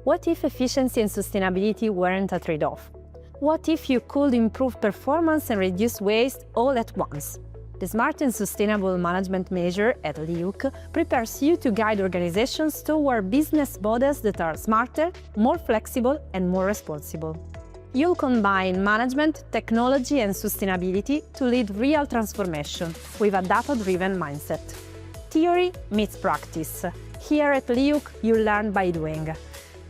What if efficiency and sustainability weren't a trade-off? What if you could improve performance and reduce waste all at once? The Smart and Sustainable Management Measure at LIUC prepares you to guide organizations toward business models that are smarter, more flexible, and more responsible. You'll combine management, technology, and sustainability to lead real transformation with a data-driven mindset. Theory meets practice. Here at LIUC, you'll learn by doing.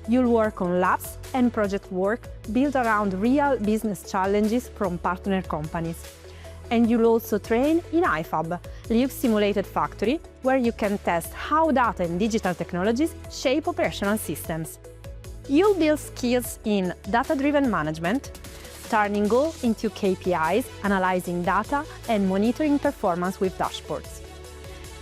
You'll work on labs and project work built around real business challenges from partner companies. And you'll also train in iFab, LIUC Simulated Factory, where you can test how data and digital technologies shape operational systems. You'll build skills in data-driven management, turning goals into KPIs, analyzing data, and monitoring performance with dashboards.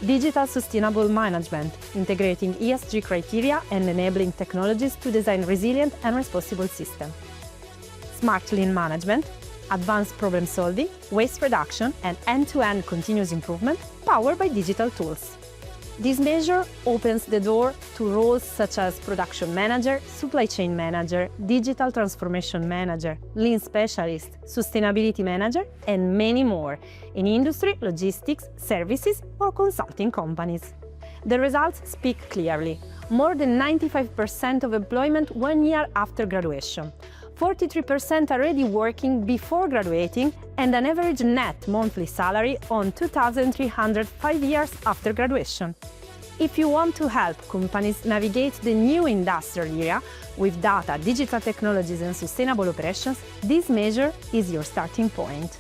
Digital sustainable management, integrating ESG criteria and enabling technologies to design resilient and responsible systems. Smart lean management, advanced problem solving, waste reduction, and end-to-end continuous improvement powered by digital tools. This measure opens the door to roles such as production manager, supply chain manager, digital transformation manager, lean specialist, sustainability manager, and many more in industry, logistics, services, or consulting companies. The results speak clearly. More than 95% of employment 1 year after graduation. 43% already working before graduating, and an average net monthly salary on $2,300 5 years after graduation. If you want to help companies navigate the new industrial era with data, digital technologies, and sustainable operations, this measure is your starting point.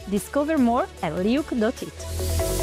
Discover more at liuc.it.